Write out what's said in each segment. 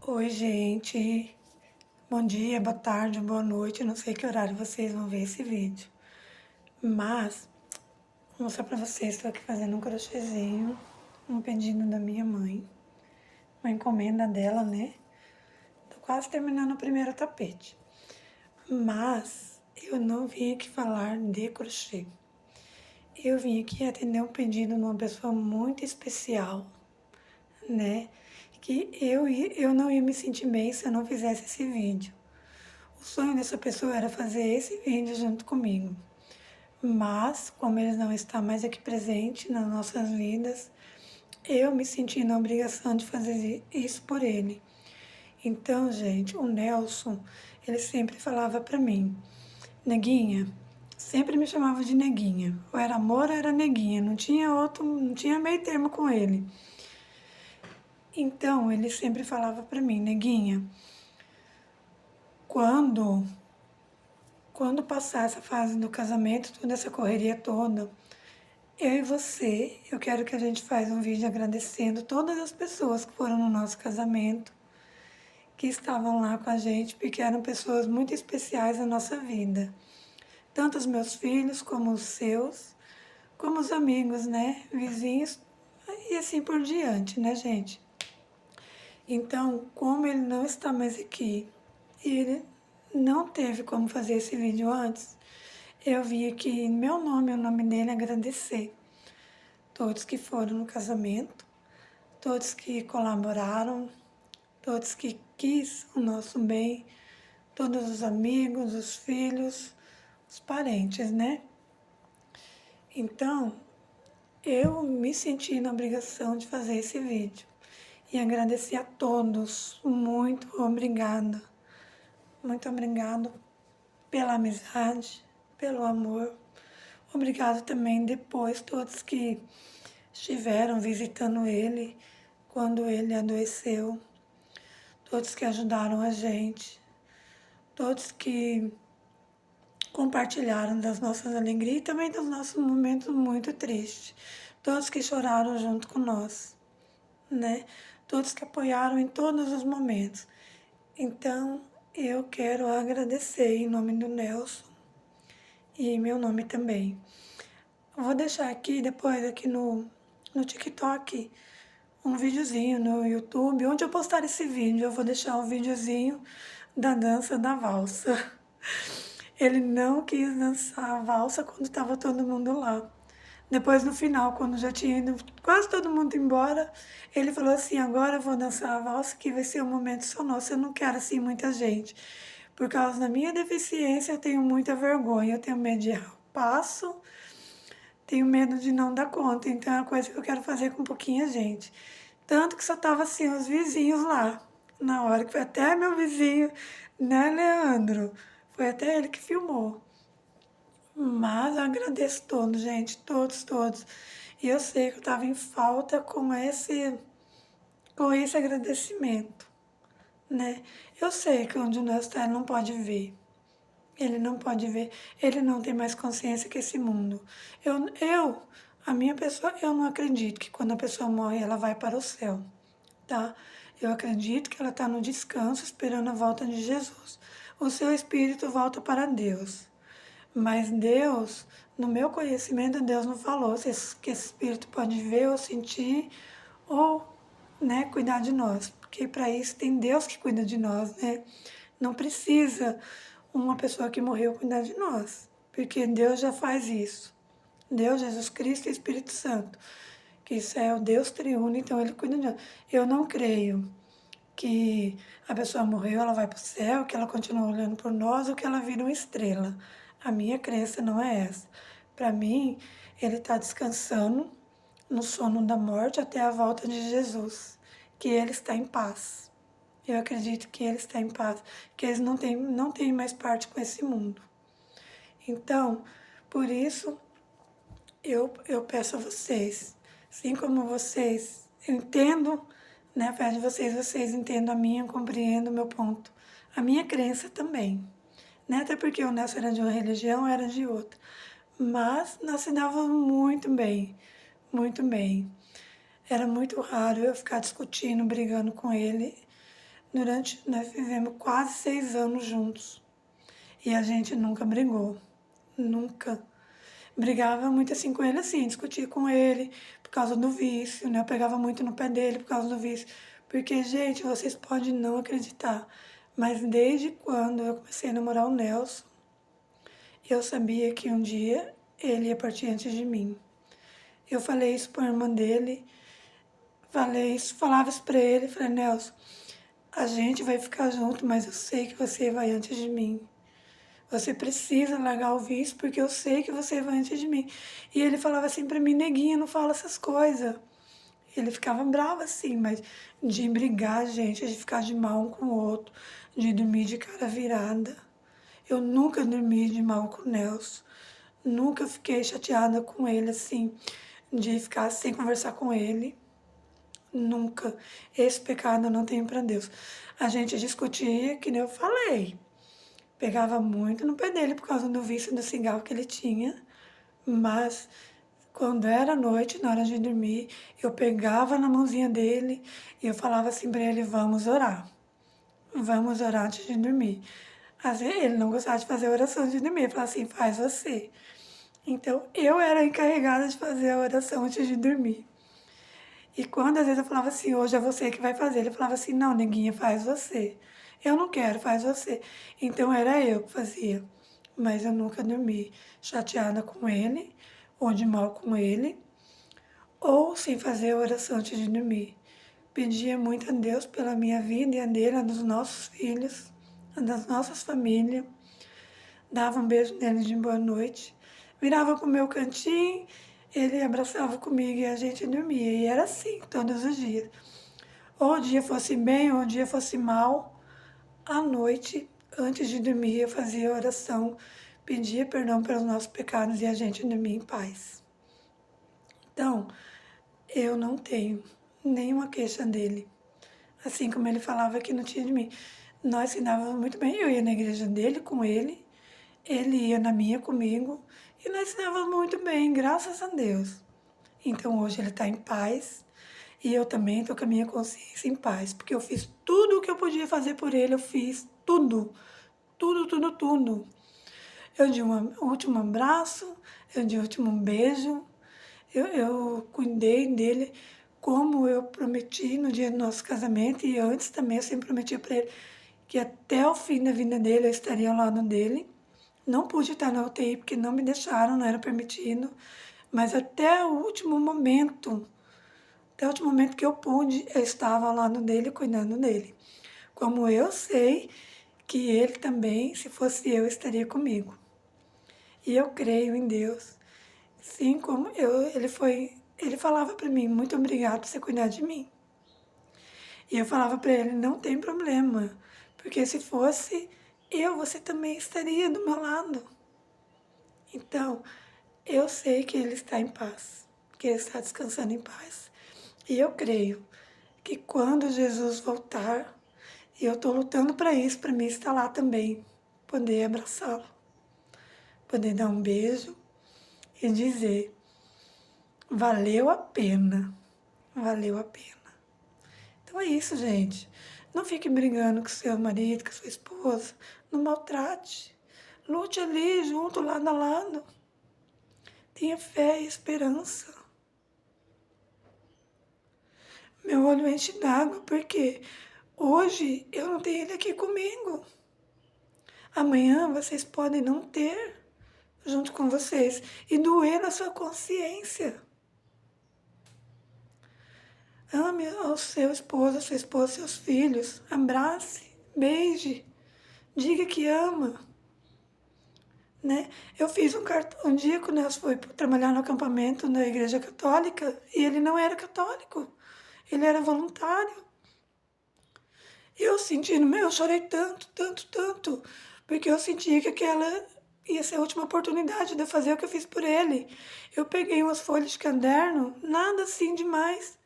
Oi, gente. Bom dia, boa tarde, boa noite. Não sei que horário vocês vão ver esse vídeo. Mas, vou mostrar pra vocês. Estou aqui fazendo um crochêzinho. Um pedido da minha mãe. Uma encomenda dela, né? Tô quase terminando o primeiro tapete. Mas, eu não vim aqui falar de crochê. Eu vim aqui atender um pedido de uma pessoa muito especial, né? Que eu não ia me sentir bem se eu não fizesse esse vídeo. O sonho dessa pessoa era fazer esse vídeo junto comigo. Mas, como ele não está mais aqui presente nas nossas vidas, eu me senti na obrigação de fazer isso por ele. Então, gente, o Nelson, ele sempre falava pra mim, Neguinha, sempre me chamava de Neguinha. Ou era amor ou era Neguinha, não tinha outro, não tinha meio termo com ele. Então, ele sempre falava pra mim, Neguinha, quando quando passar essa fase do casamento, toda essa correria toda, eu e você, eu quero que a gente faça um vídeo agradecendo todas as pessoas que foram no nosso casamento, que estavam lá com a gente, porque eram pessoas muito especiais na nossa vida. Tanto os meus filhos, como os seus, como os amigos, né? Vizinhos, e assim por diante, né, gente? Então, como ele não está mais aqui, e ele não teve como fazer esse vídeo antes, eu vim aqui em meu nome, o nome dele, agradecer todos que foram no casamento, todos que colaboraram, todos que quis o nosso bem, todos os amigos, os filhos, os parentes, né? Então, eu me senti na obrigação de fazer esse vídeo e agradecer a todos. Muito obrigada. Muito obrigado pela amizade, pelo amor. Obrigado também depois todos que estiveram visitando ele quando ele adoeceu, todos que ajudaram a gente, todos que compartilharam das nossas alegrias e também dos nossos momentos muito tristes, todos que choraram junto com nós, né? Todos que apoiaram em todos os momentos. Então, eu quero agradecer em nome do Nelson e em meu nome também. Eu vou deixar aqui depois, aqui no TikTok, um videozinho no YouTube, onde eu postar esse vídeo, eu vou deixar um videozinho da dança da valsa. Ele não quis dançar a valsa quando estava todo mundo lá. Depois, no final, quando já tinha ido quase todo mundo embora, ele falou assim, agora eu vou dançar a valsa, que vai ser um momento só nosso, eu não quero assim muita gente. Por causa da minha deficiência, eu tenho muita vergonha, eu tenho medo de errar o passo, tenho medo de não dar conta, então é uma coisa que eu quero fazer com pouquinha gente. Tanto que só tava assim, os vizinhos lá, na hora que foi até meu vizinho, né, Leandro? Foi até ele que filmou. Mas eu agradeço todos, gente, todos, todos. E eu sei que eu estava em falta com esse agradecimento, né? Eu sei que onde nós estamos ele não pode ver. Ele não pode ver, ele não tem mais consciência que esse mundo. A minha pessoa, eu não acredito que quando a pessoa morre ela vai para o céu, tá? Eu acredito que ela está no descanso esperando a volta de Jesus. O seu espírito volta para Deus. Mas Deus, no meu conhecimento, Deus não falou se que esse espírito pode ver ou sentir ou, né, cuidar de nós. Porque para isso tem Deus que cuida de nós, né? Não precisa uma pessoa que morreu cuidar de nós, porque Deus já faz isso. Deus, Jesus Cristo e Espírito Santo, que isso é o Deus triuno, então Ele cuida de nós. Eu não creio que a pessoa morreu, ela vai para o céu, que ela continua olhando por nós ou que ela vira uma estrela. A minha crença não é essa. Para mim, ele está descansando no sono da morte até a volta de Jesus, que ele está em paz. Eu acredito que ele está em paz, que eles não têm mais parte com esse mundo. Então, por isso, eu peço a vocês, assim como vocês, eu entendo, né, a fé de vocês, vocês entendam a minha, compreendam o meu ponto, a minha crença também. Né? Até porque o Nelson era de uma religião, era de outra. Mas nós se dávamos muito bem, muito bem. Era muito raro eu ficar discutindo, brigando com ele. Nós vivemos quase 6 anos juntos. E a gente nunca brigou. Nunca. Brigava muito assim com ele, assim, discutia com ele por causa do vício, né? Eu pegava muito no pé dele por causa do vício. Porque, gente, vocês podem não acreditar, mas desde quando eu comecei a namorar o Nelson, eu sabia que um dia ele ia partir antes de mim. Eu falei isso para a irmã dele, falava isso para ele, falei, Nelson, a gente vai ficar junto, mas eu sei que você vai antes de mim. Você precisa largar o vício, porque eu sei que você vai antes de mim. E ele falava assim para mim, neguinha, não fala essas coisas. Ele ficava bravo assim, mas de brigar, gente, de ficar de mal um com o outro, de dormir de cara virada. Eu nunca dormi de mal com o Nelson. Nunca fiquei chateada com ele, assim, de ficar sem conversar com ele. Nunca. Esse pecado eu não tenho para Deus. A gente discutia, que nem eu falei. Pegava muito no pé dele por causa do vício do cigarro que ele tinha. Mas quando era noite, na hora de dormir, eu pegava na mãozinha dele e eu falava assim para ele, vamos orar. Vamos orar antes de dormir. Às vezes ele não gostava de fazer oração antes de dormir, ele falava assim, faz você. Então eu era encarregada de fazer a oração antes de dormir. E quando às vezes eu falava assim, hoje é você que vai fazer, ele falava assim, não, neguinha, faz você. Eu não quero, faz você. Então era eu que fazia. Mas eu nunca dormi chateada com ele, ou de mal com ele, ou sem fazer a oração antes de dormir. Pedia muito a Deus pela minha vida e a dele, a dos nossos filhos, a das nossas famílias. Dava um beijo nele de boa noite. Virava pro meu cantinho, ele abraçava comigo e a gente dormia. E era assim, todos os dias. Ou o dia fosse bem, ou o dia fosse mal, à noite, antes de dormir, eu fazia oração, pedia perdão pelos nossos pecados e a gente dormia em paz. Então, eu não tenho nenhuma queixa dele. Assim como ele falava que não tinha de mim. Nós se dávamos muito bem. Eu ia na igreja dele com ele ia na minha comigo e nós se dávamos muito bem, graças a Deus. Então hoje ele está em paz e eu também estou com a minha consciência em paz, porque eu fiz tudo o que eu podia fazer por ele, eu fiz tudo, tudo, tudo, tudo. Eu dei um último abraço, eu dei um último beijo, eu cuidei dele como eu prometi no dia do nosso casamento e antes também eu sempre prometi para ele que até o fim da vida dele eu estaria ao lado dele. Não pude estar na UTI porque não me deixaram, não era permitido, mas até o último momento que eu pude, eu estava ao lado dele, cuidando dele. Como eu sei que ele também, se fosse eu, estaria comigo. E eu creio em Deus. Sim, como ele falava para mim, muito obrigado por você cuidar de mim. E eu falava para ele, não tem problema, porque se fosse eu, você também estaria do meu lado. Então, eu sei que ele está em paz, que ele está descansando em paz. E eu creio que quando Jesus voltar, e eu estou lutando para isso, para mim estar lá também, poder abraçá-lo, poder dar um beijo e dizer, valeu a pena, valeu a pena. Então é isso, gente. Não fique brigando com seu marido, com sua esposa, não maltrate. Lute ali, junto, lado a lado. Tenha fé e esperança. Meu olho enche d'água porque hoje eu não tenho ele aqui comigo. Amanhã vocês podem não ter junto com vocês e doer na sua consciência. Ame ao seu esposo, a sua esposa, seus filhos. Abrace, beije, diga que ama. Né? Eu fiz um dia quando nós fomos trabalhar no acampamento na igreja católica e ele não era católico, ele era voluntário. E eu sentindo, eu chorei tanto, tanto, tanto, porque eu sentia que aquela ia ser a última oportunidade de eu fazer o que eu fiz por ele. Eu peguei umas folhas de caderno, nada assim demais.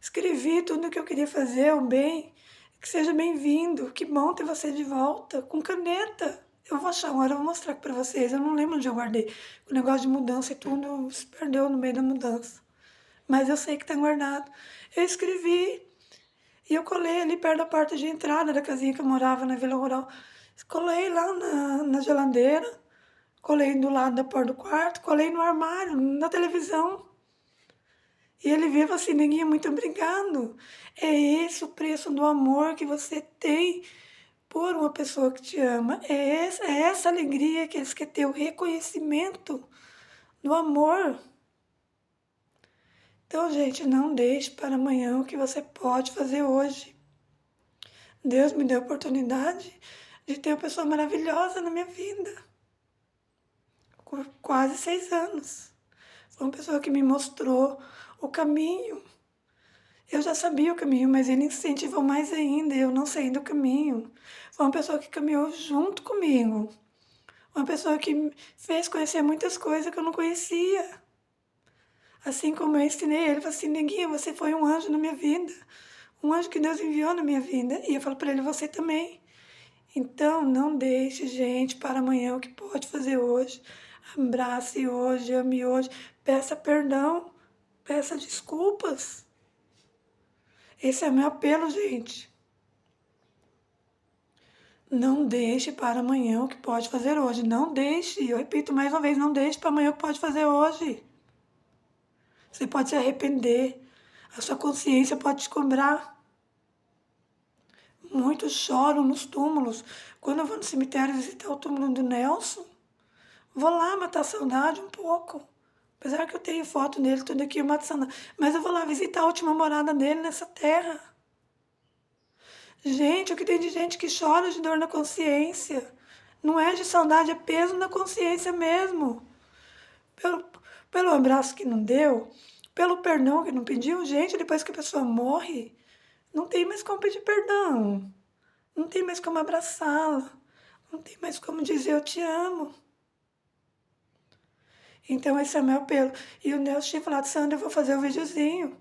Escrevi tudo o que eu queria fazer, o bem, que seja bem-vindo, que bom ter você de volta, com caneta. Eu vou achar uma hora, eu vou mostrar para vocês. Eu não lembro onde eu guardei. O negócio de mudança e tudo se perdeu no meio da mudança. Mas eu sei que está guardado. Eu escrevi E eu colei ali perto da porta de entrada da casinha que eu morava na Vila Rural. Colei lá na geladeira, colei do lado da porta do quarto, colei no armário, na televisão. E ele veio e falou assim, neguinha, muito obrigado. É esse o preço do amor que você tem por uma pessoa que te ama. É essa alegria que eles querem ter, o reconhecimento do amor. Então, gente, não deixe para amanhã o que você pode fazer hoje. Deus me deu a oportunidade de ter uma pessoa maravilhosa na minha vida. Por quase 6 anos. Foi uma pessoa que me mostrou o caminho. Eu já sabia o caminho, mas ele incentivou mais ainda, eu não saí do caminho. Foi uma pessoa que caminhou junto comigo. Uma pessoa que me fez conhecer muitas coisas que eu não conhecia. Assim como eu ensinei ele, falei assim, neguinha, você foi um anjo na minha vida. Um anjo que Deus enviou na minha vida. E eu falo para ele, você também. Então, não deixe, gente, para amanhã o que pode fazer hoje. Abrace hoje, ame hoje, peça perdão, peça desculpas. Esse é meu apelo, gente. Não deixe para amanhã o que pode fazer hoje. Não deixe, eu repito mais uma vez, não deixe para amanhã o que pode fazer hoje. Você pode se arrepender, a sua consciência pode te cobrar. Muitos choram nos túmulos. Quando eu vou no cemitério visitar o túmulo do Nelson, vou lá matar a saudade um pouco. Apesar que eu tenho foto dele, tudo aqui, eu mato a saudade. Mas eu vou lá visitar a última morada dele nessa terra. Gente, o que tem de gente que chora de dor na consciência? Não é de saudade, é peso na consciência mesmo. Pelo, pelo abraço que não deu, pelo perdão que não pediu. Gente, depois que a pessoa morre, não tem mais como pedir perdão. Não tem mais como abraçá-la. Não tem mais como dizer eu te amo. Então esse é o meu apelo. E o Nelson tinha falado, Sandra, eu vou fazer o videozinho.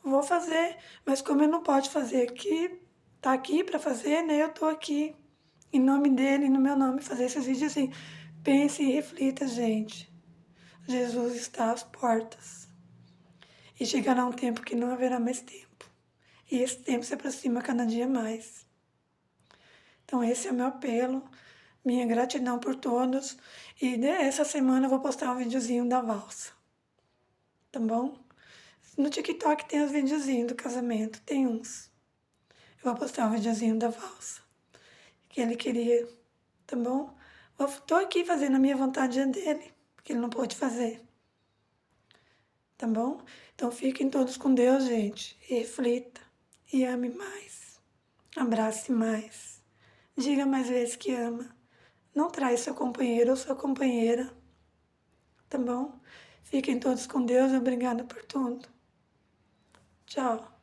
Vou fazer. Mas como ele não pode fazer aqui, tá aqui para fazer, né? Eu tô aqui. Em nome dele, no meu nome, fazer esses videozinhos. Pense e reflita, gente. Jesus está às portas. E chegará um tempo que não haverá mais tempo. E esse tempo se aproxima cada dia mais. Então esse é o meu apelo, minha gratidão por todos. E essa semana eu vou postar um videozinho da valsa. Tá bom? No TikTok tem os videozinhos do casamento, tem uns. Eu vou postar um videozinho da valsa. Que ele queria, tá bom? Tô aqui fazendo a minha vontade dele, porque ele não pôde fazer. Tá bom? Então fiquem todos com Deus, gente. E reflita. E ame mais. Abrace mais. Diga mais vezes que ama. Não trai seu companheiro ou sua companheira. Tá bom? Fiquem todos com Deus. Obrigada por tudo. Tchau.